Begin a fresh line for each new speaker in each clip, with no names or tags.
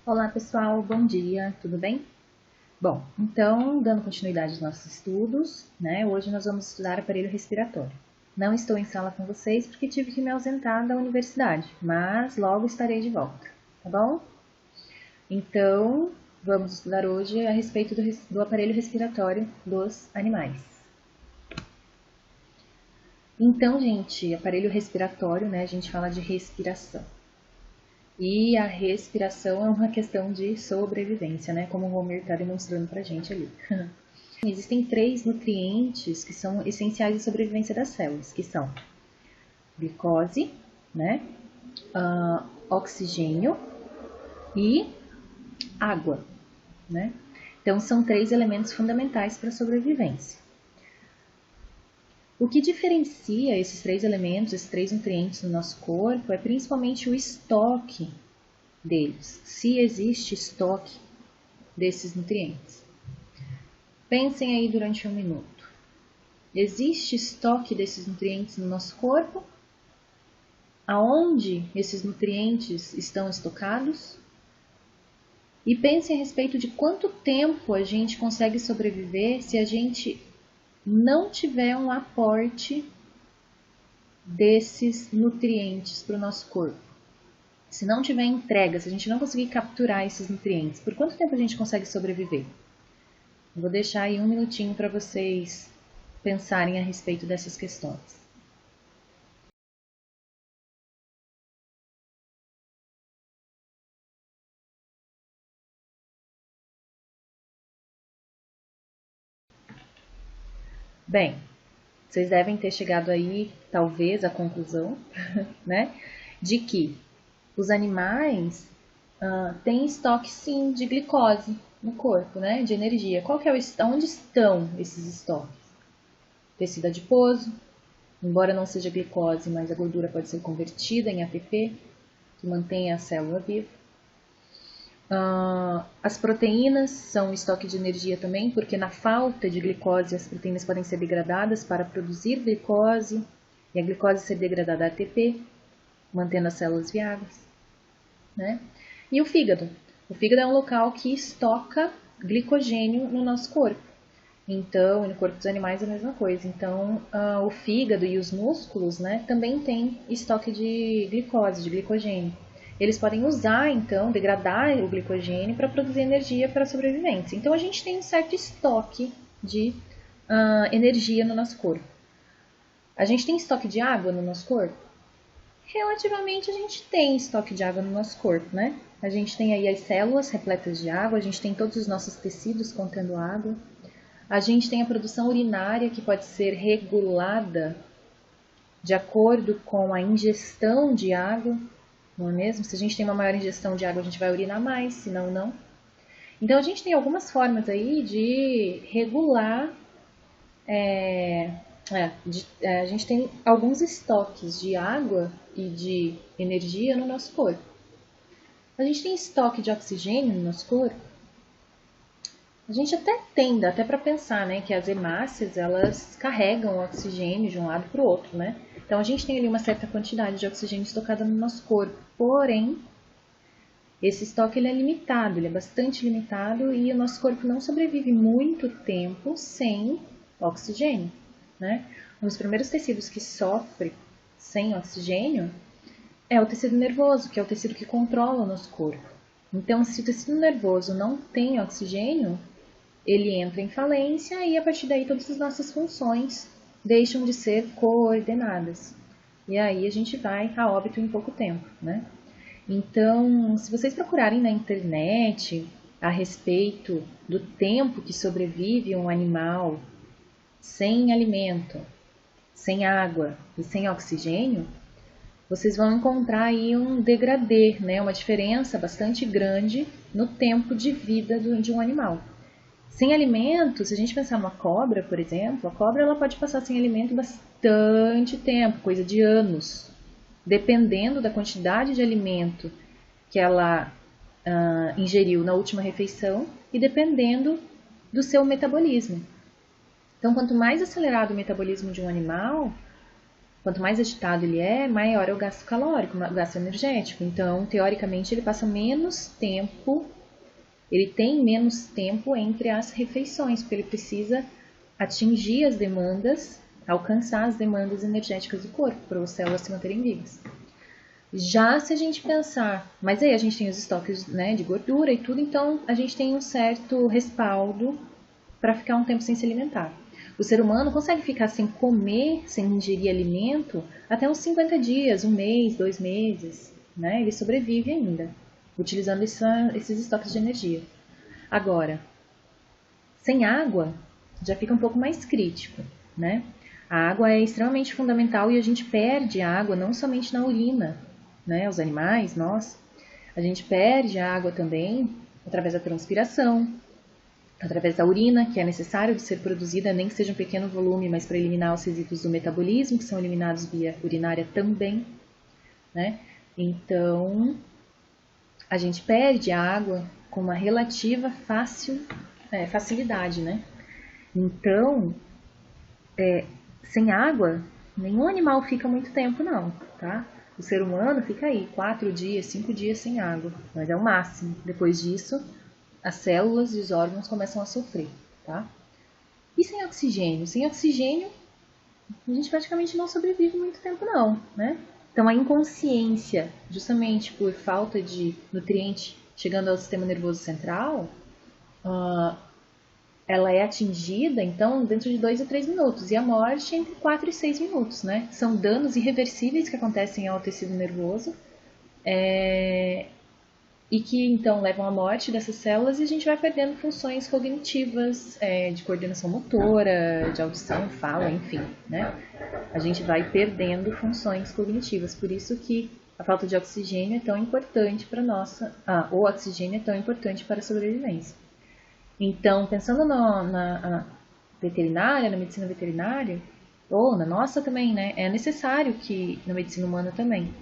Olá pessoal, bom dia, tudo bem? Bom, então, dando continuidade aos nossos estudos, hoje nós vamos estudar aparelho respiratório. Não estou em sala com vocês porque tive que me ausentar da universidade, mas logo estarei de volta, tá bom? Então, vamos estudar hoje a respeito do aparelho respiratório dos animais. Então, gente, aparelho respiratório, a gente fala de respiração. E a respiração é uma questão de sobrevivência, como o Homer está demonstrando para a gente ali. Existem 3 nutrientes que são essenciais à sobrevivência das células, que são glicose, oxigênio e água. Então, são 3 elementos fundamentais para a sobrevivência. O que diferencia esses 3 elementos, esses 3 nutrientes no nosso corpo é principalmente o estoque deles, se existe estoque desses nutrientes. Pensem aí durante 1 minuto. Existe estoque desses nutrientes no nosso corpo? Aonde esses nutrientes estão estocados? E pensem a respeito de quanto tempo a gente consegue sobreviver se a gente não tiver um aporte desses nutrientes para o nosso corpo. Se não tiver entrega, se a gente não conseguir capturar esses nutrientes, por quanto tempo a gente consegue sobreviver? Vou deixar aí 1 minutinho para vocês pensarem a respeito dessas questões. Bem, vocês devem ter chegado aí, talvez, à conclusão, de que os animais têm estoque, sim, de glicose no corpo, de energia. Onde estão esses estoques? Tecido adiposo, embora não seja glicose, mas a gordura pode ser convertida em ATP, que mantém a célula viva. As proteínas são estoque de energia também, porque na falta de glicose as proteínas podem ser degradadas para produzir glicose, e a glicose ser degradada a ATP, mantendo as células viáveis. E o fígado? O fígado é um local que estoca glicogênio no nosso corpo. Então, no corpo dos animais é a mesma coisa. Então, o fígado e os músculos, também têm estoque de glicose, de glicogênio. Eles podem usar, então, degradar o glicogênio para produzir energia para a sobrevivência. Então, a gente tem um certo estoque de energia no nosso corpo. A gente tem estoque de água no nosso corpo? Relativamente, a gente tem estoque de água no nosso corpo, A gente tem aí as células repletas de água, a gente tem todos os nossos tecidos contendo água. A gente tem a produção urinária que pode ser regulada de acordo com a ingestão de água, não é mesmo? Se a gente tem uma maior ingestão de água, a gente vai urinar mais, senão não. Então, a gente tem algumas formas aí de regular, a gente tem alguns estoques de água e de energia no nosso corpo. A gente tem estoque de oxigênio no nosso corpo? A gente até tem, dá até para pensar, que as hemácias, elas carregam o oxigênio de um lado para o outro, Então, a gente tem ali uma certa quantidade de oxigênio estocada no nosso corpo. Porém, esse estoque ele é limitado, ele é bastante limitado e o nosso corpo não sobrevive muito tempo sem oxigênio, Um dos primeiros tecidos que sofre sem oxigênio é o tecido nervoso, que é o tecido que controla o nosso corpo. Então, se o tecido nervoso não tem oxigênio, ele entra em falência e a partir daí todas as nossas funções deixam de ser coordenadas. E aí a gente vai a óbito em pouco tempo, Então, se vocês procurarem na internet a respeito do tempo que sobrevive um animal sem alimento, sem água e sem oxigênio, vocês vão encontrar aí um degradê, uma diferença bastante grande no tempo de vida de um animal. Sem alimento, se a gente pensar numa cobra, por exemplo, a cobra ela pode passar sem alimento bastante tempo, coisa de anos, dependendo da quantidade de alimento que ela ingeriu na última refeição e dependendo do seu metabolismo. Então, quanto mais acelerado o metabolismo de um animal, Quanto mais agitado ele é, maior é o gasto calórico, o gasto energético. Então, teoricamente, ele passa menos tempo, ele tem menos tempo entre as refeições, porque ele precisa atingir as demandas, alcançar as demandas energéticas do corpo, para as células se manterem vivas. Já se a gente pensar, mas aí a gente tem os estoques, né, de gordura e tudo, então a gente tem um certo respaldo para ficar um tempo sem se alimentar. O ser humano consegue ficar sem comer, sem ingerir alimento, até uns 50 dias, um mês, 2 meses, né? Ele sobrevive ainda, utilizando esses estoques de energia. Agora, sem água, já fica um pouco mais crítico, né? A água é extremamente fundamental e a gente perde a água não somente na urina, né? Os animais, nós, a gente perde a água também através da transpiração, através da urina, que é necessário de ser produzida, nem que seja um pequeno volume, mas para eliminar os resíduos do metabolismo, que são eliminados via urinária também, né? Então, a gente perde a água com uma relativa facilidade, né? Então, sem água, nenhum animal fica muito tempo, não, tá? O ser humano fica aí 4 dias, 5 dias sem água, mas é o máximo. Depois disso, as células e os órgãos começam a sofrer, tá? E sem oxigênio? Sem oxigênio, a gente praticamente não sobrevive muito tempo, não, né? Então, a inconsciência, justamente por falta de nutriente chegando ao sistema nervoso central, ela é atingida, então, dentro de 2 a 3 minutos. E a morte entre 4 e 6 minutos, né? São danos irreversíveis que acontecem ao tecido nervoso e que, então, levam à morte dessas células e a gente vai perdendo funções cognitivas, de coordenação motora, de audição, fala, enfim, né? A gente vai perdendo funções cognitivas. Por isso que a falta de oxigênio é tão importante para o oxigênio é tão importante para a sobrevivência. Então, pensando na veterinária, na medicina veterinária, ou na nossa também, né? É necessário que, na medicina humana também,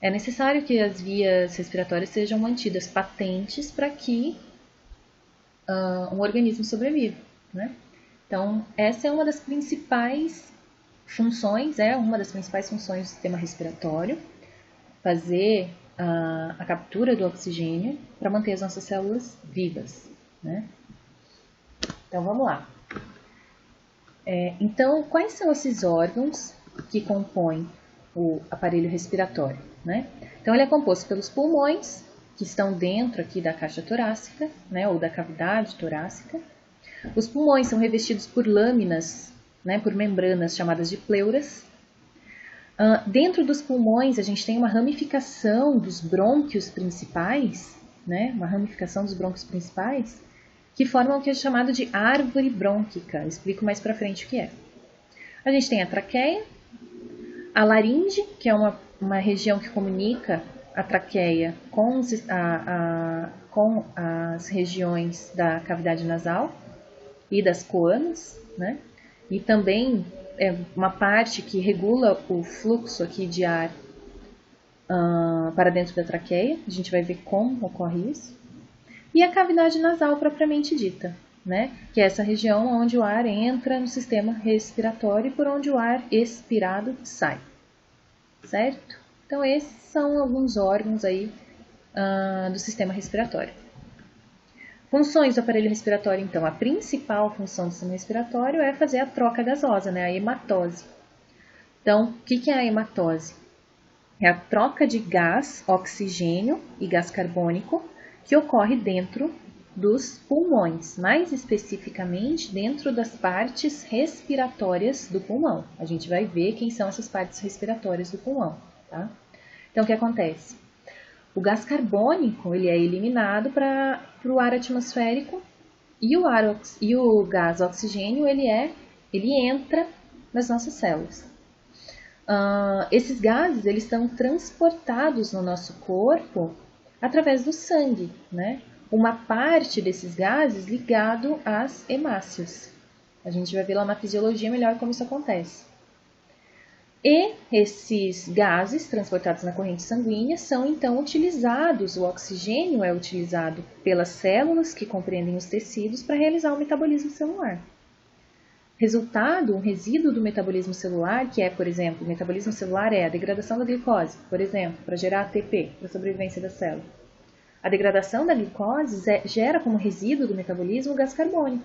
é necessário que as vias respiratórias sejam mantidas patentes para que um organismo sobreviva, né? Então, essa é uma das principais funções, do sistema respiratório, fazer a captura do oxigênio para manter as nossas células vivas, né? Então, vamos lá. Então, quais são esses órgãos que compõem o aparelho respiratório, né? Então, ele é composto pelos pulmões, que estão dentro aqui da caixa torácica, né, ou da cavidade torácica. Os pulmões são revestidos por lâminas, né, por membranas chamadas de pleuras. Dentro dos pulmões, a gente tem uma ramificação dos brônquios principais, né, que formam o que é chamado de árvore brônquica. Eu explico mais para frente o que é. A gente tem a traqueia, a laringe, que é uma região que comunica a traqueia com as regiões da cavidade nasal e das coanas, né? E também é uma parte que regula o fluxo aqui de ar para dentro da traqueia. A gente vai ver como ocorre isso. E a cavidade nasal propriamente dita, né? Que é essa região onde o ar entra no sistema respiratório e por onde o ar expirado sai, certo? Então, esses são alguns órgãos aí do sistema respiratório. Funções do aparelho respiratório, então. A principal função do sistema respiratório é fazer a troca gasosa, né? A hematose. Então, o que é a hematose? É a troca de gás, oxigênio e gás carbônico que ocorre dentro dos pulmões, mais especificamente dentro das partes respiratórias do pulmão. A gente vai ver quem são essas partes respiratórias do pulmão, tá? Então, o que acontece? O gás carbônico ele é eliminado para o ar atmosférico e o gás oxigênio ele entra nas nossas células. Esses gases eles estão transportados no nosso corpo através do sangue, né? Uma parte desses gases ligado às hemácias. A gente vai ver lá na fisiologia melhor como isso acontece. E esses gases transportados na corrente sanguínea são então utilizados, o oxigênio é utilizado pelas células que compreendem os tecidos para realizar o metabolismo celular. resultado, um resíduo do metabolismo celular, que é, por exemplo, o metabolismo celular é a degradação da glicose, por exemplo, para gerar ATP, para a sobrevivência da célula. A degradação da glicose gera como resíduo do metabolismo o gás carbônico.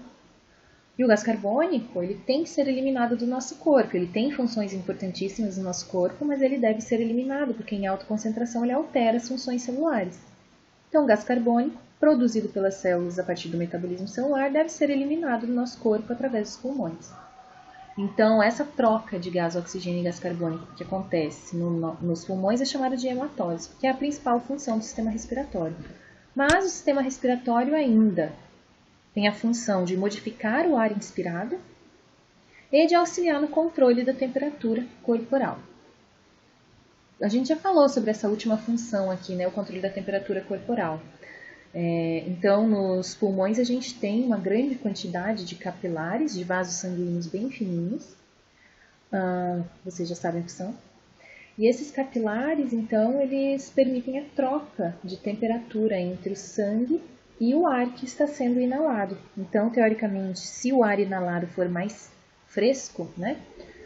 E o gás carbônico, ele tem que ser eliminado do nosso corpo. Ele tem funções importantíssimas no nosso corpo, mas ele deve ser eliminado, porque em alta concentração ele altera as funções celulares. Então, o gás carbônico, produzido pelas células a partir do metabolismo celular, deve ser eliminado do nosso corpo através dos pulmões. Então, essa troca de gás oxigênio e gás carbônico que acontece nos pulmões é chamada de hematose, que é a principal função do sistema respiratório. Mas o sistema respiratório ainda tem a função de modificar o ar inspirado e de auxiliar no controle da temperatura corporal. A gente já falou sobre essa última função aqui, né, o controle da temperatura corporal. Então, nos pulmões a gente tem uma grande quantidade de capilares, de vasos sanguíneos bem fininhos. Vocês já sabem o que são. E esses capilares, então, eles permitem a troca de temperatura entre o sangue e o ar que está sendo inalado. Então, teoricamente, se o ar inalado for mais fresco, né,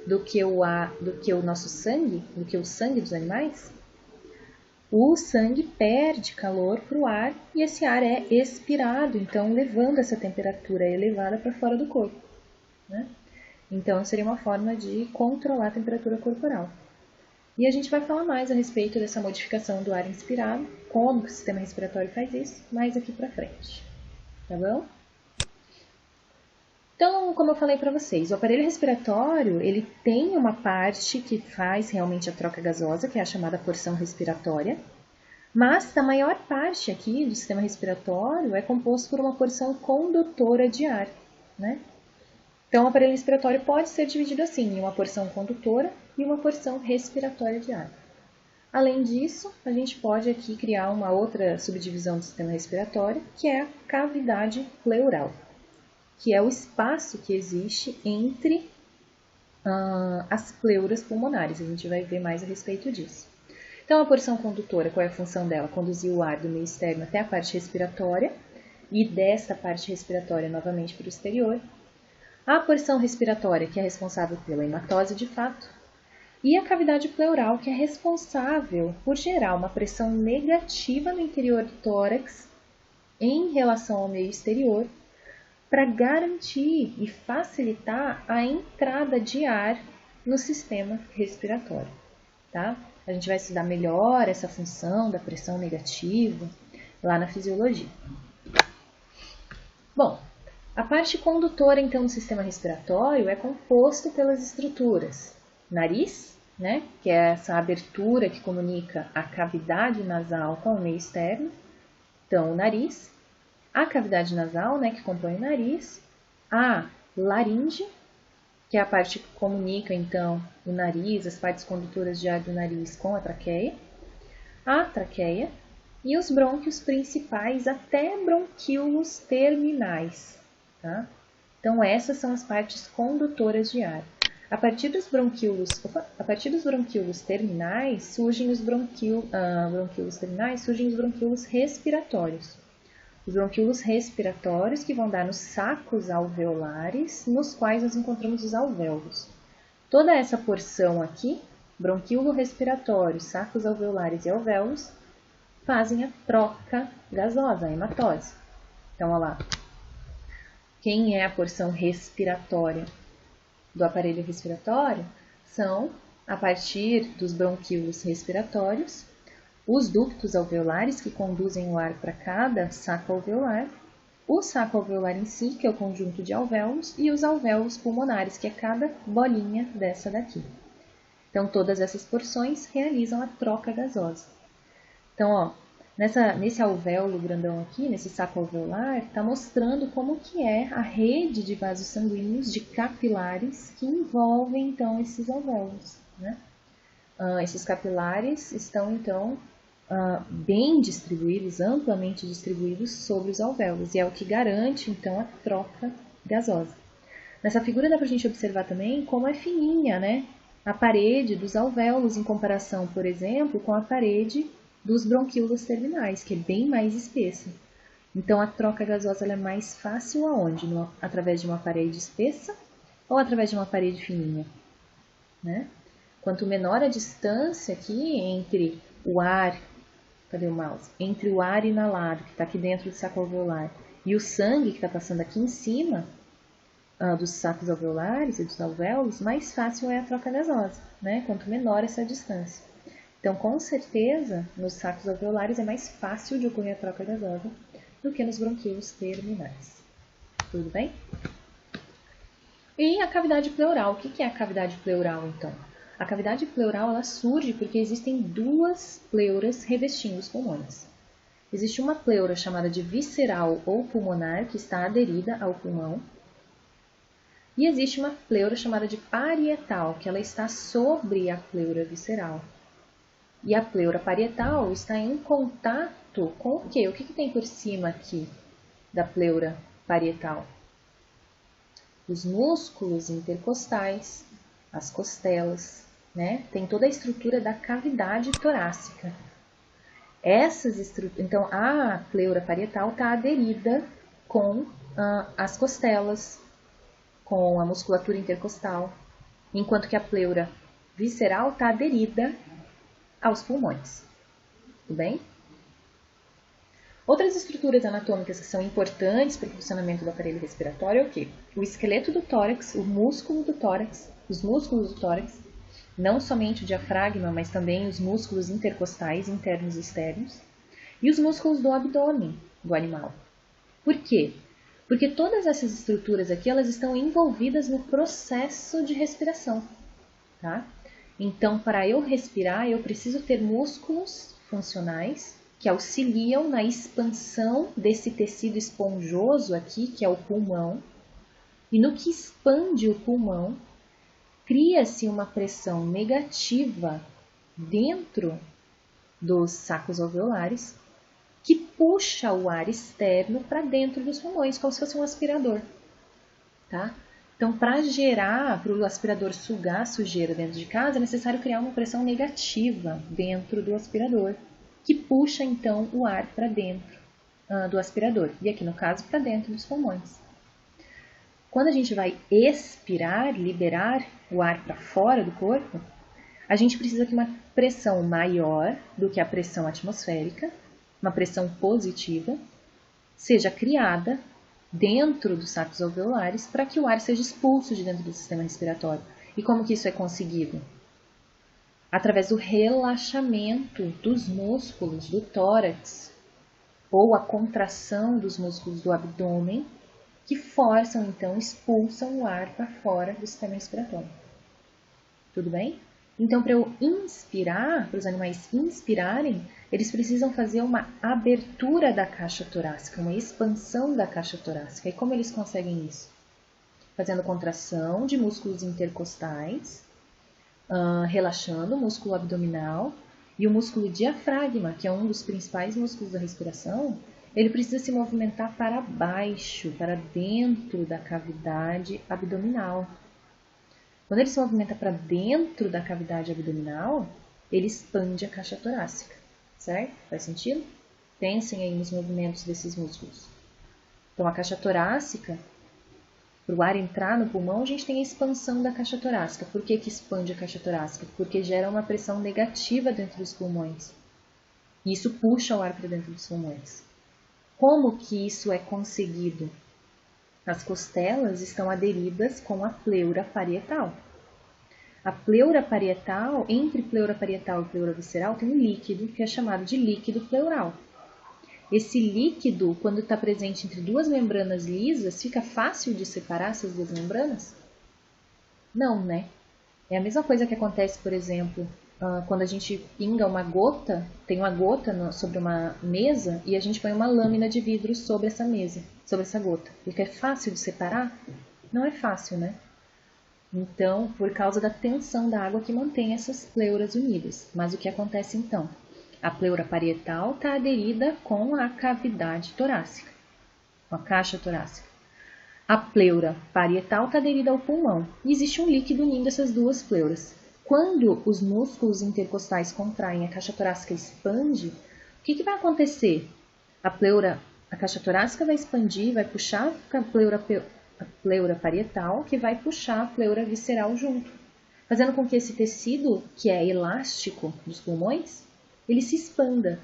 do que o nosso sangue, do que o sangue dos animais, o sangue perde calor para o ar e esse ar é expirado, então levando essa temperatura elevada para fora do corpo, né? Então, seria uma forma de controlar a temperatura corporal. E a gente vai falar mais a respeito dessa modificação do ar inspirado, como que o sistema respiratório faz isso, mais aqui pra frente, tá bom? Então, como eu falei para vocês, o aparelho respiratório, ele tem uma parte que faz realmente a troca gasosa, que é a chamada porção respiratória, mas a maior parte aqui do sistema respiratório é composto por uma porção condutora de ar, né? Então, o aparelho respiratório pode ser dividido assim, em uma porção condutora e uma porção respiratória de ar. Além disso, a gente pode aqui criar uma outra subdivisão do sistema respiratório, que é a cavidade pleural, que é o espaço que existe entre as pleuras pulmonares. A gente vai ver mais a respeito disso. Então, a porção condutora, qual é a função dela? Conduzir o ar do meio externo até a parte respiratória e desta parte respiratória novamente para o exterior. A porção respiratória, que é responsável pela hematose de fato, e a cavidade pleural, que é responsável por gerar uma pressão negativa no interior do tórax em relação ao meio exterior, para garantir e facilitar a entrada de ar no sistema respiratório, tá? A gente vai estudar melhor essa função da pressão negativa lá na fisiologia. Bom, a parte condutora, então, do sistema respiratório é composto pelas estruturas nariz, né, que é essa abertura que comunica a cavidade nasal com o meio externo. Então, o nariz, a cavidade nasal, né, que compõe o nariz, a laringe, que é a parte que comunica, então, o nariz, as partes condutoras de ar do nariz com a traqueia e os brônquios principais até bronquíolos terminais. Tá? Então, essas são as partes condutoras de ar. A partir dos bronquíolos terminais surgem os bronquíolos respiratórios. Os bronquíolos respiratórios que vão dar nos sacos alveolares, nos quais nós encontramos os alvéolos. Toda essa porção aqui, bronquíolo respiratório, sacos alveolares e alvéolos, fazem a troca gasosa, a hematose. Então, olha lá. Quem é a porção respiratória do aparelho respiratório? São, a partir dos bronquíolos respiratórios, os ductos alveolares que conduzem o ar para cada saco alveolar, o saco alveolar em si, que é o conjunto de alvéolos, e os alvéolos pulmonares, que é cada bolinha dessa daqui. Então, todas essas porções realizam a troca gasosa. Então, ó, nesse alvéolo grandão aqui, nesse saco alveolar, está mostrando como que é a rede de vasos sanguíneos, de capilares, que envolvem, então, esses alvéolos, né? Esses capilares estão, então, bem distribuídos, amplamente distribuídos sobre os alvéolos, e é o que garante, então, a troca gasosa. Nessa figura dá para a gente observar também como é fininha, né, a parede dos alvéolos em comparação, por exemplo, com a parede dos bronquíolos terminais, que é bem mais espessa. Então, a troca gasosa ela é mais fácil aonde? Através de uma parede espessa ou através de uma parede fininha, né? Quanto menor a distância aqui entre o ar, cadê o mouse? Entre o ar inalado, que está aqui dentro do saco alveolar, e o sangue que está passando aqui em cima dos sacos alveolares e dos alvéolos, mais fácil é a troca gasosa, né? Quanto menor essa distância. Então, com certeza, nos sacos alveolares é mais fácil de ocorrer a troca gasosa do que nos bronquíolos terminais. Tudo bem? E a cavidade pleural. O que é a cavidade pleural, então? A cavidade pleural ela surge porque existem duas pleuras revestindo os pulmões. Existe uma pleura chamada de visceral ou pulmonar, que está aderida ao pulmão. E existe uma pleura chamada de parietal, que ela está sobre a pleura visceral. E a pleura parietal está em contato com o quê? O que tem por cima aqui da pleura parietal? Os músculos intercostais, as costelas, né? Tem toda a estrutura da cavidade torácica. Então, a pleura parietal está aderida com as costelas, com a musculatura intercostal, enquanto que a pleura visceral está aderida aos pulmões. Tudo bem? Outras estruturas anatômicas que são importantes para o funcionamento do aparelho respiratório é o quê? O esqueleto do tórax, o músculo do tórax, os músculos do tórax, não somente o diafragma, mas também os músculos intercostais, internos e externos, e os músculos do abdômen do animal. Por quê? Porque todas essas estruturas aqui, elas estão envolvidas no processo de respiração, tá? Então, para eu respirar, eu preciso ter músculos funcionais que auxiliam na expansão desse tecido esponjoso aqui, que é o pulmão. E no que expande o pulmão, cria-se uma pressão negativa dentro dos sacos alveolares, que puxa o ar externo para dentro dos pulmões, como se fosse um aspirador, tá? Então, para o aspirador sugar a sujeira dentro de casa, é necessário criar uma pressão negativa dentro do aspirador, que puxa, então, o ar para dentro do aspirador. E aqui, no caso, para dentro dos pulmões. Quando a gente vai expirar, liberar o ar para fora do corpo, a gente precisa de uma pressão maior do que a pressão atmosférica, uma pressão positiva, seja criada dentro dos sacos alveolares para que o ar seja expulso de dentro do sistema respiratório. E como que isso é conseguido? Através do relaxamento dos músculos do tórax ou a contração dos músculos do abdômen, que forçam, então, expulsam o ar para fora do sistema respiratório. Tudo bem? Então, para eu inspirar, para os animais inspirarem, eles precisam fazer uma abertura da caixa torácica, uma expansão da caixa torácica. E como eles conseguem isso? Fazendo contração de músculos intercostais, relaxando o músculo abdominal e o músculo diafragma, que é um dos principais músculos da respiração, ele precisa se movimentar para baixo, para dentro da cavidade abdominal. Quando ele se movimenta para dentro da cavidade abdominal, ele expande a caixa torácica, certo? Faz sentido? Pensem aí nos movimentos desses músculos. Então, a caixa torácica, para o ar entrar no pulmão, a gente tem a expansão da caixa torácica. Por que expande a caixa torácica? Porque gera uma pressão negativa dentro dos pulmões. E isso puxa o ar para dentro dos pulmões. Como que isso é conseguido? As costelas estão aderidas com a pleura parietal. A pleura parietal, entre pleura parietal e pleura visceral, tem um líquido que é chamado de líquido pleural. Esse líquido, quando está presente entre duas membranas lisas, fica fácil de separar essas duas membranas? Não, né? É a mesma coisa que acontece, por exemplo, quando a gente pinga uma gota, tem uma gota sobre uma mesa e a gente põe uma lâmina de vidro sobre essa mesa, sobre essa gota. Fica fácil de separar? Não é fácil, né? Então, por causa da tensão da água que mantém essas pleuras unidas. Mas o que acontece então? A pleura parietal está aderida com a cavidade torácica, com a caixa torácica. A pleura parietal está aderida ao pulmão. E existe um líquido unindo essas duas pleuras. Quando os músculos intercostais contraem, a caixa torácica expande, o que vai acontecer? A caixa torácica vai expandir, vai puxar pleura parietal, que vai puxar a pleura visceral junto, fazendo com que esse tecido, que é elástico dos pulmões, ele se expanda.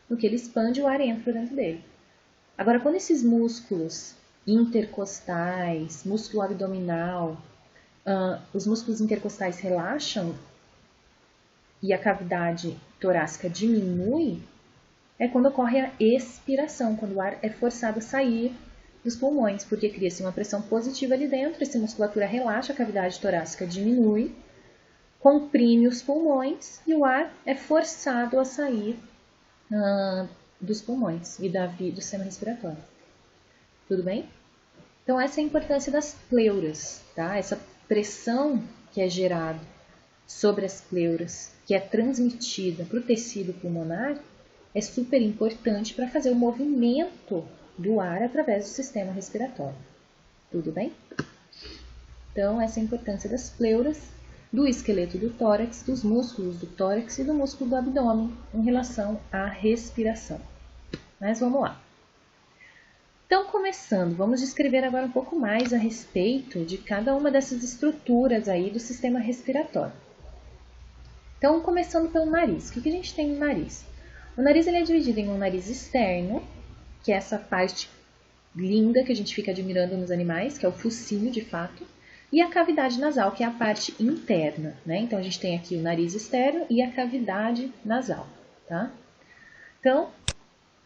No que ele expande, o ar entra dentro dele. Agora, quando esses músculos intercostais, músculo abdominal, os músculos intercostais relaxam e a cavidade torácica diminui, é quando ocorre a expiração, quando o ar é forçado a sair dos pulmões, porque cria-se uma pressão positiva ali dentro, essa musculatura relaxa, a cavidade torácica diminui, comprime os pulmões e o ar é forçado a sair dos pulmões e do sistema respiratório. Tudo bem? Então, essa é a importância das pleuras, tá? Essa pressão que é gerada sobre as pleuras, que é transmitida para o tecido pulmonar, é super importante para fazer o movimento do ar através do sistema respiratório. Tudo bem? Então, essa é a importância das pleuras, do esqueleto do tórax, dos músculos do tórax e do músculo do abdômen em relação à respiração. Mas vamos lá. Então, começando, vamos descrever agora um pouco mais a respeito de cada uma dessas estruturas aí do sistema respiratório. Então, começando pelo nariz. O que a gente tem no nariz? O nariz ele é dividido em um nariz externo, que é essa parte linda que a gente fica admirando nos animais, que é o focinho de fato, e a cavidade nasal, que é a parte interna, né? Então, a gente tem aqui o nariz externo e a cavidade nasal, tá? Então,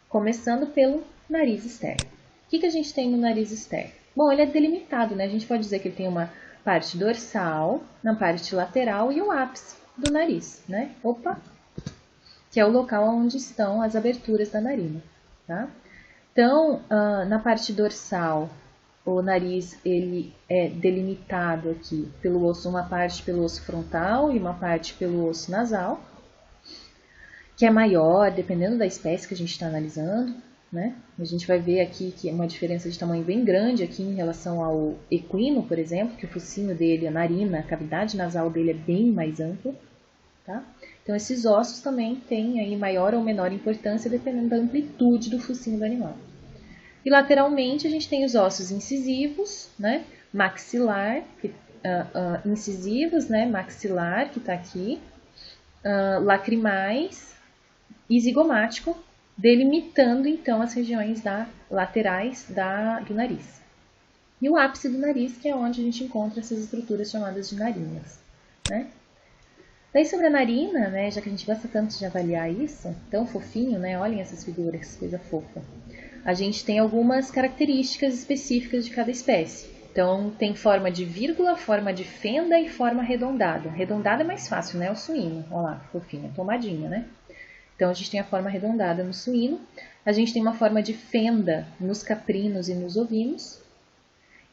começando pelo nariz externo. O que a gente tem no nariz externo? Bom, ele é delimitado, né? A gente pode dizer que ele tem uma parte dorsal, na parte lateral e o ápice do nariz, né? Opa! Que é o local onde estão as aberturas da narina, tá? Então, na parte dorsal, o nariz ele é delimitado aqui pelo osso, uma parte pelo osso frontal e uma parte pelo osso nasal, que é maior, dependendo da espécie que a gente está analisando, né? A gente vai ver aqui que é uma diferença de tamanho bem grande aqui em relação ao equino, por exemplo, que o focinho dele, a narina, a cavidade nasal dele é bem mais ampla, tá? Então, esses ossos também têm aí maior ou menor importância dependendo da amplitude do focinho do animal. E lateralmente a gente tem os ossos incisivos, né? Maxilar, incisivos, né? Maxilar, que está aqui, lacrimais e zigomático, delimitando então as regiões laterais do nariz. E o ápice do nariz, que é onde a gente encontra essas estruturas chamadas de narinas, né? Daí sobre a narina, né, já que a gente gosta tanto de avaliar isso, tão fofinho, né, olhem essas figuras, coisa fofa. A gente tem algumas características específicas de cada espécie. Então, tem forma de vírgula, forma de fenda e forma arredondada. Arredondada é mais fácil, né, o suíno, olha lá, fofinha, tomadinha, né? Então, a gente tem a forma arredondada no suíno, a gente tem uma forma de fenda nos caprinos e nos ovinos,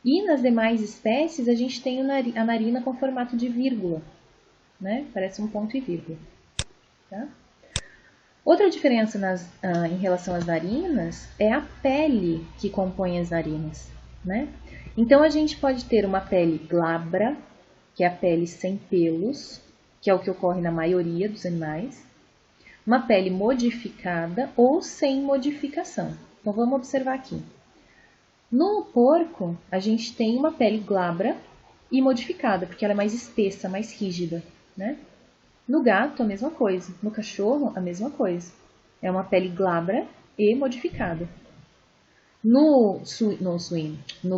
e nas demais espécies a gente tem a narina com formato de vírgula, né? Parece um ponto e vírgula. Tá? Outra diferença em relação às narinas é a pele que compõe as narinas, né? Então, a gente pode ter uma pele glabra, que é a pele sem pelos, que é o que ocorre na maioria dos animais, uma pele modificada ou sem modificação. Então, vamos observar aqui. No porco, a gente tem uma pele glabra e modificada, porque ela é mais espessa, mais rígida, né? No gato, a mesma coisa. No cachorro, a mesma coisa. É uma pele glabra e modificada. No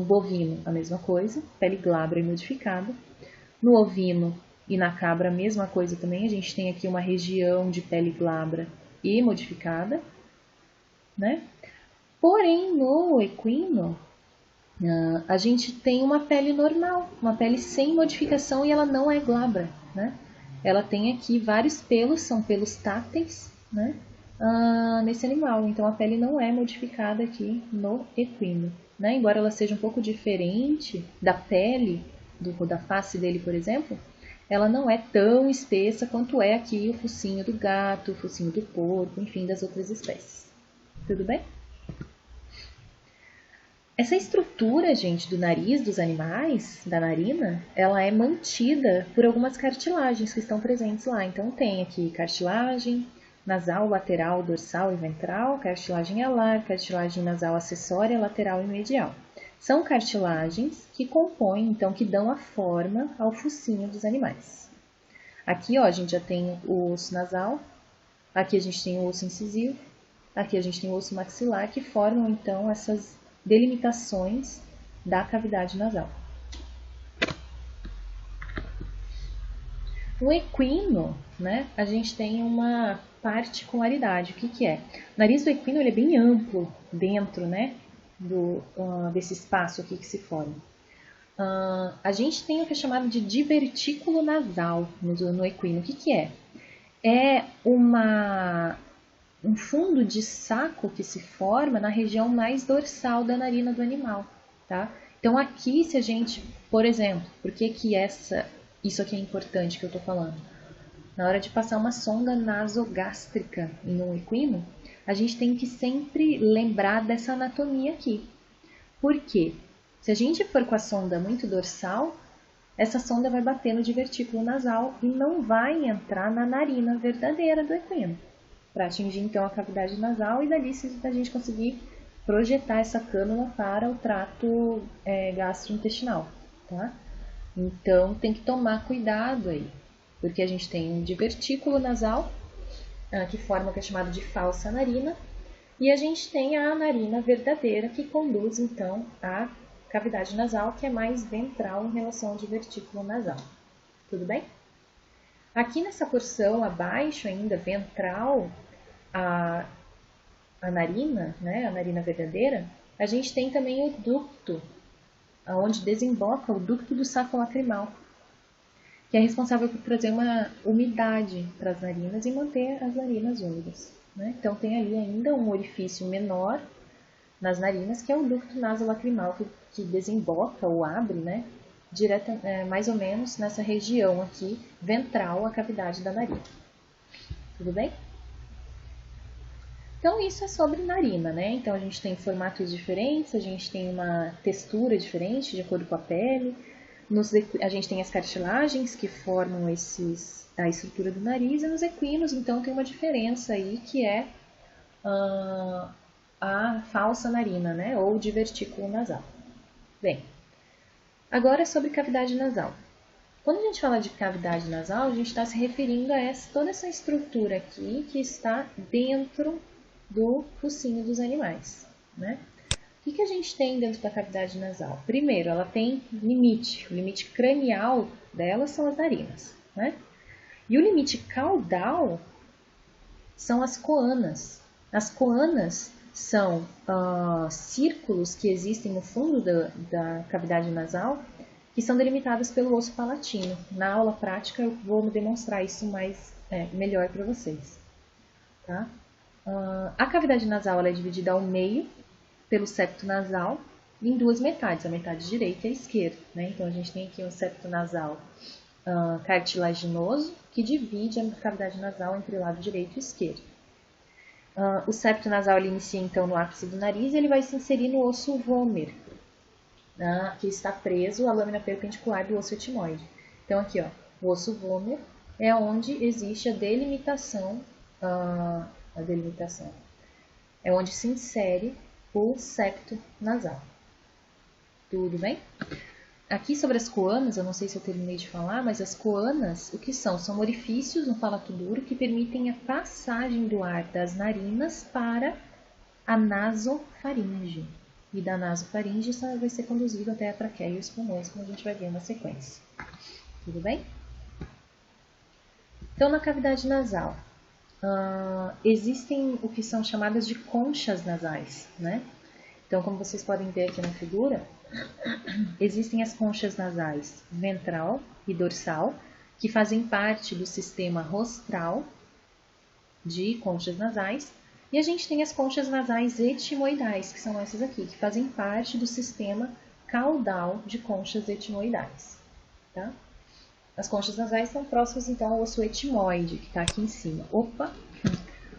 bovino, a mesma coisa. Pele glabra e modificada. No ovino e na cabra, a mesma coisa também. A gente tem aqui uma região de pele glabra e modificada, né? Porém, no equino, a gente tem uma pele normal, uma pele sem modificação e ela não é glabra, né? Ela tem aqui vários pelos, são pelos táteis, né? Nesse animal. Então, a pele não é modificada aqui no equino, né? Embora ela seja um pouco diferente da pele, da face dele, por exemplo, ela não é tão espessa quanto é aqui o focinho do gato, o focinho do porco, enfim, das outras espécies. Tudo bem? Essa estrutura, gente, do nariz dos animais, da narina, ela é mantida por algumas cartilagens que estão presentes lá. Então, tem aqui cartilagem nasal, lateral, dorsal e ventral, cartilagem alar, cartilagem nasal acessória, lateral e medial. São cartilagens que compõem, então, que dão a forma ao focinho dos animais. Aqui, ó, a gente já tem o osso nasal, aqui a gente tem o osso incisivo, aqui a gente tem o osso maxilar, que formam, então, essas delimitações da cavidade nasal. No equino, né, a gente tem uma particularidade. O que que é? O nariz do equino ele é bem amplo dentro, né, desse espaço aqui que se forma. A gente tem o que é chamado de divertículo nasal no equino. O que que é? É um fundo de saco que se forma na região mais dorsal da narina do animal, tá? Então aqui, se a gente, por exemplo, por que que isso aqui é importante que eu tô falando? Na hora de passar uma sonda nasogástrica em um equino, a gente tem que sempre lembrar dessa anatomia aqui. Por quê? Se a gente for com a sonda muito dorsal, essa sonda vai bater no divertículo nasal e não vai entrar na narina verdadeira do equino, para atingir então a cavidade nasal e dali a gente conseguir projetar essa cânula para o trato gastrointestinal, tá? Então tem que tomar cuidado aí, porque a gente tem um divertículo nasal, que forma o que é chamado de falsa narina, e a gente tem a narina verdadeira, que conduz então à cavidade nasal, que é mais ventral em relação ao divertículo nasal. Tudo bem? Aqui nessa porção abaixo ainda, ventral, a narina, né, a narina verdadeira, a gente tem também o ducto, onde desemboca o ducto do saco lacrimal, que é responsável por trazer uma umidade para as narinas e manter as narinas úmidas, né? Então tem ali ainda um orifício menor nas narinas, que é o ducto nasolacrimal, que desemboca ou abre, né, mais ou menos nessa região aqui, ventral, a cavidade da narina. Tudo bem? Então, isso é sobre narina, né? Então, a gente tem formatos diferentes, a gente tem uma textura diferente de acordo com a pele. A gente tem as cartilagens que formam a estrutura do nariz, e nos equinos, então, tem uma diferença aí que é a falsa narina, né? Ou divertículo nasal. Bem, agora é sobre cavidade nasal. Quando a gente fala de cavidade nasal, a gente está se referindo a toda essa estrutura aqui que está dentro do focinho dos animais, né? O que a gente tem dentro da cavidade nasal? Primeiro, ela tem limite. O limite cranial dela são as narinas, né? E o limite caudal são as coanas. As coanas são círculos que existem no fundo da cavidade nasal, que são delimitadas pelo osso palatino. Na aula prática eu vou demonstrar isso melhor para vocês, tá? A cavidade nasal ela é dividida ao meio pelo septo nasal em duas metades, a metade direita e a esquerda, né? Então a gente tem aqui um septo nasal cartilaginoso que divide a cavidade nasal entre o lado direito e esquerdo. O septo nasal ele inicia então no ápice do nariz e ele vai se inserir no osso vômer, que está preso à lâmina perpendicular do osso etimoide. Então aqui, ó, o osso vômer é onde existe a delimitação. É onde se insere o septo nasal. Tudo bem? Aqui sobre as coanas, eu não sei se eu terminei de falar, mas as coanas, o que são? São orifícios no palato duro que permitem a passagem do ar das narinas para a nasofaringe. E da nasofaringe isso vai ser conduzido até a traqueia e os pulmões, como a gente vai ver na sequência. Tudo bem? Então, na cavidade nasal, existem o que são chamadas de conchas nasais, né? Então, como vocês podem ver aqui na figura, existem as conchas nasais ventral e dorsal, que fazem parte do sistema rostral de conchas nasais, e a gente tem as conchas nasais etimoidais, que são essas aqui, que fazem parte do sistema caudal de conchas etimoidais, tá? As conchas nasais estão próximas, então, ao osso etimoide, que está aqui em cima.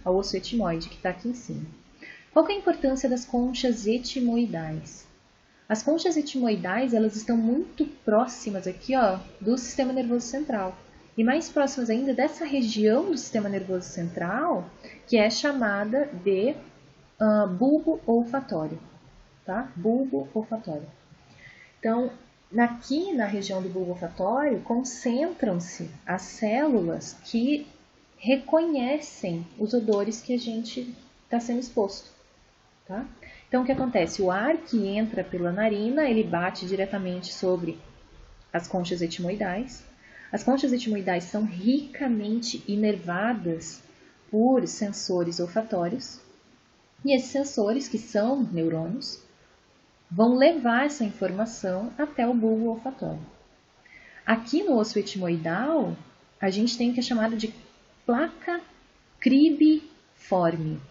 Ao osso etimoide, que está aqui em cima. Qual que é a importância das conchas etimoidais? As conchas etimoidais, elas estão muito próximas aqui, ó, do sistema nervoso central. E mais próximas ainda dessa região do sistema nervoso central, que é chamada de bulbo olfatório. tá? Bulbo olfatório. Então, aqui na região do bulbo olfatório, concentram-se as células que reconhecem os odores que a gente está sendo exposto, tá? Então, o que acontece? O ar que entra pela narina, ele bate diretamente sobre as conchas etimoidais. As conchas etimoidais são ricamente inervadas por sensores olfatórios. E esses sensores, que são neurônios, vão levar essa informação até o bulbo olfatório. Aqui no osso etimoidal, a gente tem o que é chamado de placa cribiforme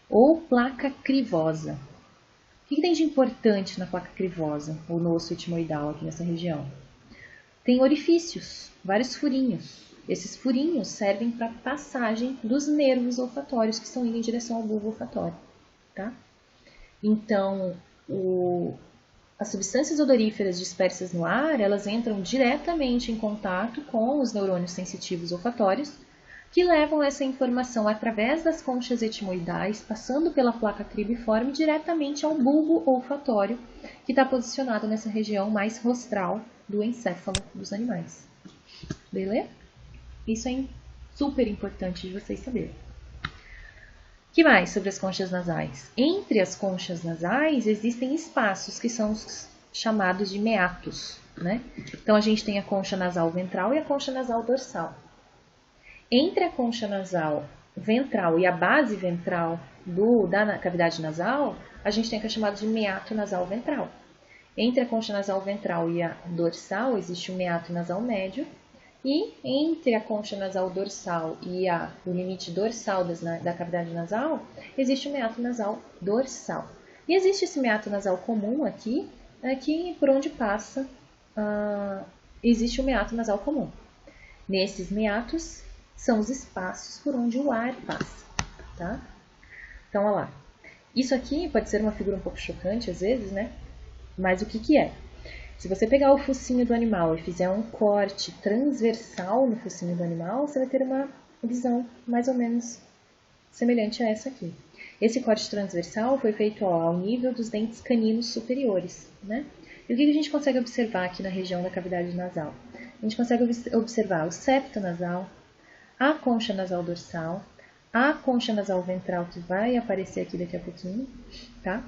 ou placa crivosa. O que tem de importante na placa crivosa ou no osso etimoidal aqui nessa região? Tem orifícios, vários furinhos. Esses furinhos servem para passagem dos nervos olfatórios que estão indo em direção ao bulbo olfatório, tá? Então, as substâncias odoríferas dispersas no ar, elas entram diretamente em contato com os neurônios sensitivos olfatórios, que levam essa informação através das conchas etimoidais, passando pela placa cribiforme, diretamente ao bulbo olfatório, que está posicionado nessa região mais rostral do encéfalo dos animais. Beleza? Isso é super importante de vocês saberem. O que mais sobre as conchas nasais? Entre as conchas nasais existem espaços que são chamados de meatos, né? Então a gente tem a concha nasal ventral e a concha nasal dorsal. Entre a concha nasal ventral e a base ventral da cavidade nasal, a gente tem o que é chamado de meato nasal ventral. Entre a concha nasal ventral e a dorsal existe o meato nasal médio. E entre a concha nasal dorsal e o limite dorsal da cavidade nasal, existe o meato nasal dorsal. E existe esse meato nasal comum aqui, que por onde passa, existe o meato nasal comum. Nesses meatos, são os espaços por onde o ar passa, tá? Então, olha lá. Isso aqui pode ser uma figura um pouco chocante às vezes, né? Mas o que é? Se você pegar o focinho do animal e fizer um corte transversal no focinho do animal, você vai ter uma visão mais ou menos semelhante a essa aqui. Esse corte transversal foi feito ao nível dos dentes caninos superiores, né? E o que a gente consegue observar aqui na região da cavidade nasal? A gente consegue observar o septo nasal, a concha nasal dorsal, a concha nasal ventral, que vai aparecer aqui daqui a pouquinho, tá?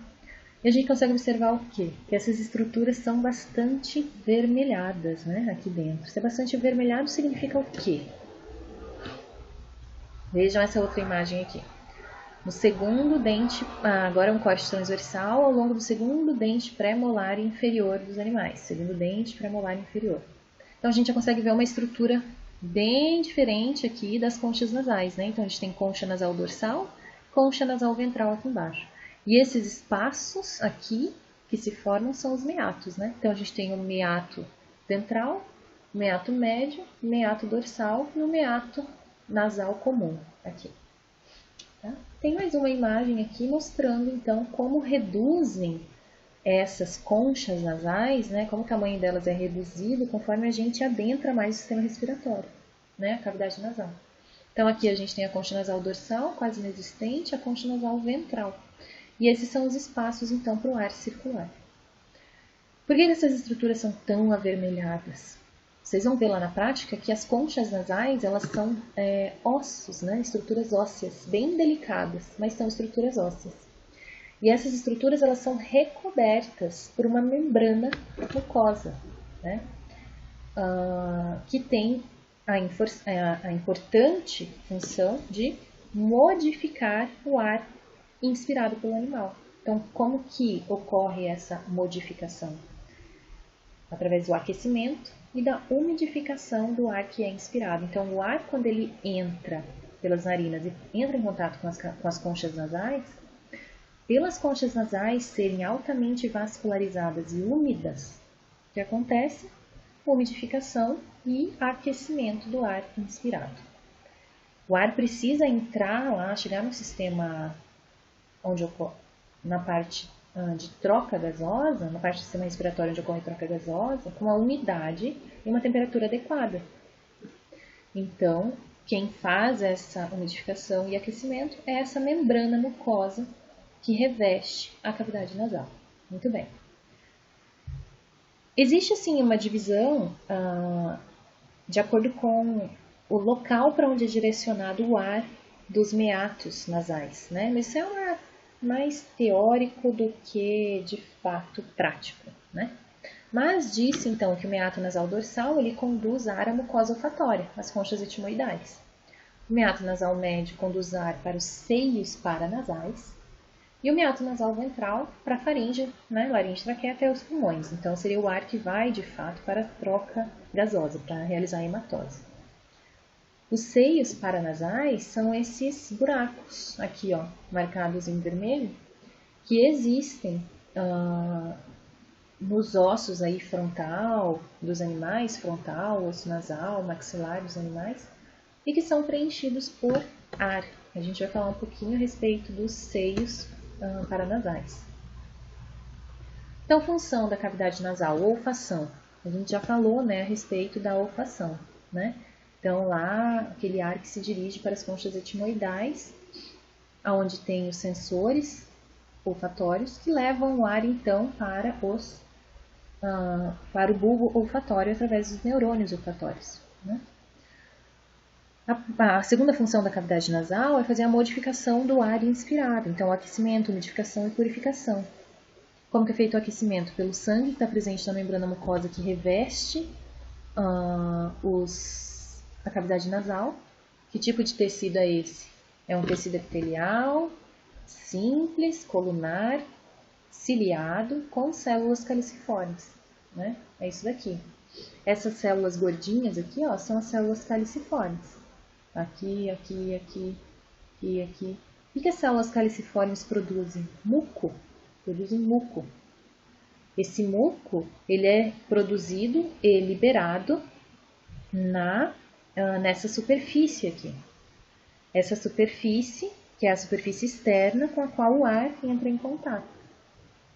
E a gente consegue observar o quê? Que essas estruturas são bastante vermelhadas, né? Aqui dentro. Ser bastante avermelhado significa o quê? Vejam essa outra imagem aqui. No segundo dente, agora é um corte transversal ao longo do segundo dente pré-molar inferior dos animais. Segundo dente pré-molar inferior. Então a gente já consegue ver uma estrutura bem diferente aqui das conchas nasais, né? Então a gente tem concha nasal dorsal, concha nasal ventral aqui embaixo. E esses espaços aqui que se formam são os meatos, né? Então a gente tem o meato ventral, o meato médio, o meato dorsal e o meato nasal comum aqui. Tá? Tem mais uma imagem aqui mostrando então como reduzem essas conchas nasais, né? Como o tamanho delas é reduzido conforme a gente adentra mais o sistema respiratório, né? A cavidade nasal. Então aqui a gente tem a concha nasal dorsal, quase inexistente, a concha nasal ventral. E esses são os espaços, então, para o ar circular. Por que essas estruturas são tão avermelhadas? Vocês vão ver lá na prática que as conchas nasais, elas são ossos, né? Estruturas ósseas, bem delicadas, mas são estruturas ósseas. E essas estruturas, elas são recobertas por uma membrana mucosa, né? Que tem a importante função de modificar o ar inspirado pelo animal. Então, como que ocorre essa modificação? Através do aquecimento e da umidificação do ar que é inspirado. Então, o ar, quando ele entra pelas narinas e entra em contato com as conchas nasais, pelas conchas nasais serem altamente vascularizadas e úmidas, o que acontece? Umidificação e aquecimento do ar inspirado. O ar precisa entrar lá, chegar no sistema onde ocorre, na parte de troca gasosa, na parte do sistema respiratório onde ocorre troca gasosa, com uma umidade e uma temperatura adequada. Então, quem faz essa umidificação e aquecimento é essa membrana mucosa que reveste a cavidade nasal. Muito bem. Existe, assim, uma divisão de acordo com o local para onde é direcionado o ar dos meatos nasais, né? Mas isso é mais teórico do que, de fato, prático, né? Mas disse, então, que o meato nasal dorsal, ele conduz ar à mucosa olfatória, as conchas etimoidais. O meato nasal médio conduz ar para os seios paranasais. E o meato nasal ventral para a faringe, né, laringe, traqueia até os pulmões. Então, seria o ar que vai, de fato, para a troca gasosa, para realizar a hematose. Os seios paranasais são esses buracos, aqui, ó, marcados em vermelho, que existem nos ossos aí frontal dos animais, frontal, osso nasal, maxilar dos animais, e que são preenchidos por ar. A gente vai falar um pouquinho a respeito dos seios paranasais. Então, função da cavidade nasal, olfação. A gente já falou, né, a respeito da olfação, né? Então, lá, aquele ar que se dirige para as conchas etimoidais, onde tem os sensores olfatórios, que levam o ar, então, para o bulbo olfatório através dos neurônios olfatórios, né? A segunda função da cavidade nasal é fazer a modificação do ar inspirado, então aquecimento, umidificação e purificação. Como que é feito o aquecimento? Pelo sangue que está presente na membrana mucosa que reveste a cavidade nasal. Que tipo de tecido é esse? É um tecido epitelial, simples, colunar, ciliado, com células caliciformes, né? É isso daqui. Essas células gordinhas aqui, ó, são as células caliciformes. Aqui, aqui, aqui, aqui, aqui. O que as células caliciformes produzem? Muco. Produzem muco. Esse muco, ele é produzido e liberado nessa superfície aqui. Essa superfície, que é a superfície externa com a qual o ar entra em contato.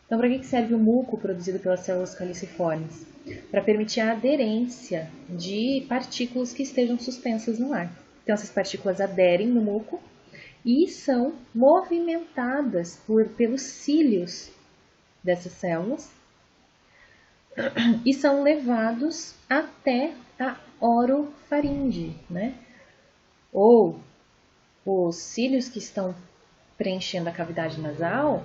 Então, para que serve o muco produzido pelas células caliciformes? Para permitir a aderência de partículas que estejam suspensas no ar. Então, essas partículas aderem no muco e são movimentadas pelos cílios dessas células e são levados até a orofaringe, né? Ou os cílios que estão preenchendo a cavidade nasal,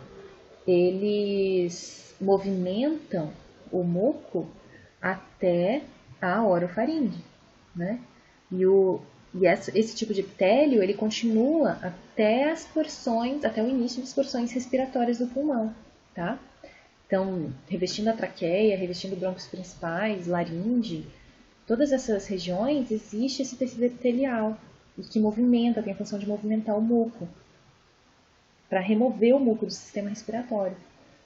eles movimentam o muco até a orofaringe, né? E esse tipo de epitélio, ele continua até o início das porções respiratórias do pulmão, tá? Então, revestindo a traqueia, revestindo brônquios principais, laringe, todas essas regiões existe esse tecido epitelial que movimenta, tem a função de movimentar o muco, para remover o muco do sistema respiratório.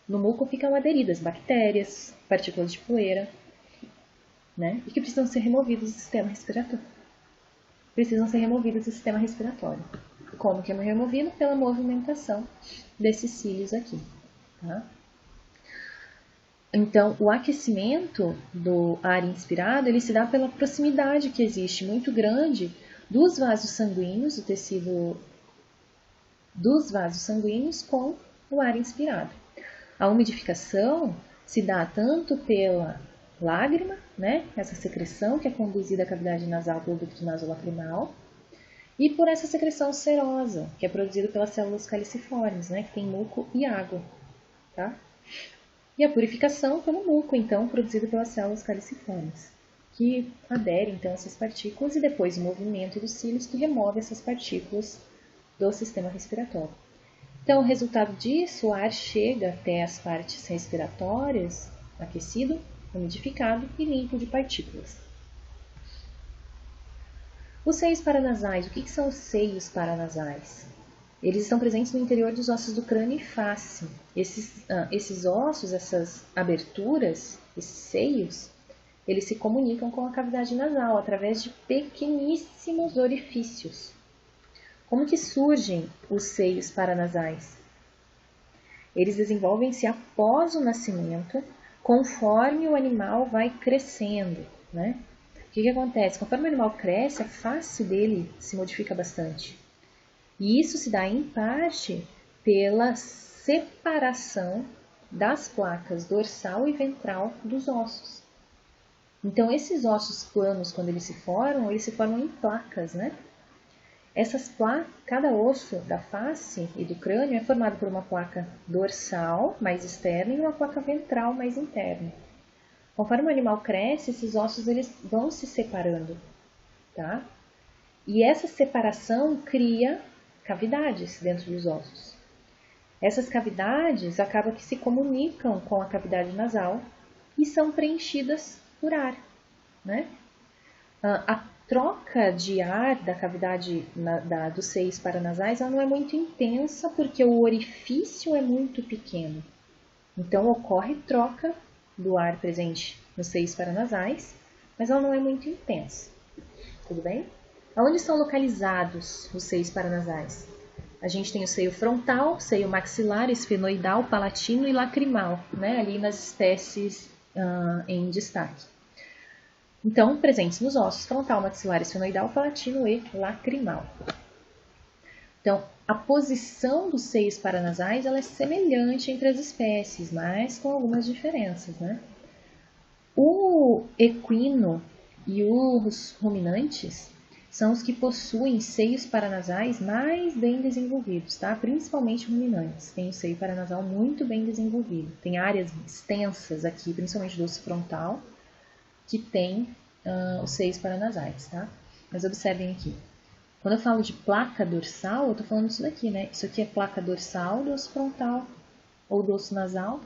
No muco ficam aderidas bactérias, partículas de poeira, né? E que precisam ser removidas do sistema respiratório. Como que é removido? Pela movimentação desses cílios aqui, tá? Então, o aquecimento do ar inspirado, ele se dá pela proximidade que existe muito grande dos vasos sanguíneos, do tecido dos vasos sanguíneos com o ar inspirado. A umidificação se dá tanto pela lágrima, né, essa secreção que é conduzida à cavidade nasal pelo ducto nasolacrimal, e por essa secreção serosa, que é produzida pelas células caliciformes, né, que tem muco e água, tá? E a purificação pelo muco, então, produzido pelas células caliciformes, que aderem, então, a essas partículas, e depois o movimento dos cílios que remove essas partículas do sistema respiratório. Então, o resultado disso, o ar chega até as partes respiratórias, aquecido, umidificado e limpo de partículas. Os seios paranasais. O que são os seios paranasais? Eles estão presentes no interior dos ossos do crânio e face. Esses ossos, essas aberturas, esses seios, eles se comunicam com a cavidade nasal através de pequeníssimos orifícios. Como que surgem os seios paranasais? Eles desenvolvem-se após o nascimento, conforme o animal vai crescendo, né? O que acontece? Conforme o animal cresce, a face dele se modifica bastante. E isso se dá, em parte, pela separação das placas dorsal e ventral dos ossos. Então, esses ossos planos, quando eles se formam em placas, né? Essas placas, cada osso da face e do crânio é formado por uma placa dorsal mais externa e uma placa ventral mais interna. Conforme o animal cresce, esses ossos eles vão se separando, tá? E essa separação cria cavidades dentro dos ossos. Essas cavidades acabam que se comunicam com a cavidade nasal e são preenchidas por ar, né? A troca de ar da cavidade dos seios paranasais ela não é muito intensa porque o orifício é muito pequeno. Então ocorre troca do ar presente nos seios paranasais, mas ela não é muito intensa. Tudo bem? Onde estão localizados os seios paranasais? A gente tem o seio frontal, seio maxilar, esfenoidal, palatino e lacrimal, né? Ali nas espécies em destaque. Então, presentes nos ossos frontal, maxilar, esfenoidal, palatino e lacrimal. Então, a posição dos seios paranasais ela é semelhante entre as espécies, mas com algumas diferenças, né? O equino e os ruminantes são os que possuem seios paranasais mais bem desenvolvidos, tá? Principalmente ruminantes. Tem o seio paranasal muito bem desenvolvido. Tem áreas extensas aqui, principalmente do osso frontal, que tem os seios paranasais, tá? Mas observem aqui. Quando eu falo de placa dorsal, eu tô falando disso daqui, né? Isso aqui é placa dorsal do osso frontal ou do osso nasal.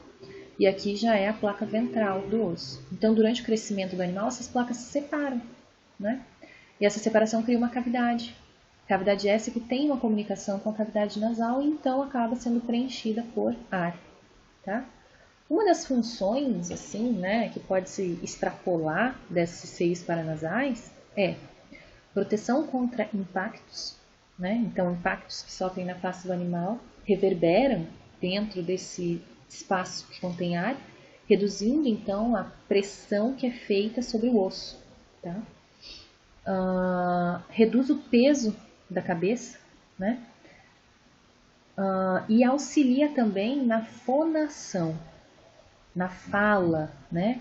E aqui já é a placa ventral do osso. Então, durante o crescimento do animal, essas placas se separam, né? E essa separação cria uma cavidade. Cavidade essa que tem uma comunicação com a cavidade nasal e então acaba sendo preenchida por ar, tá? Uma das funções, assim, né, que pode se extrapolar desses seios paranasais é proteção contra impactos, né? Então, impactos que sofrem na face do animal reverberam dentro desse espaço que contém ar, reduzindo, então, a pressão que é feita sobre o osso, tá? Reduz o peso da cabeça, né? E auxilia também na fonação, na fala, né?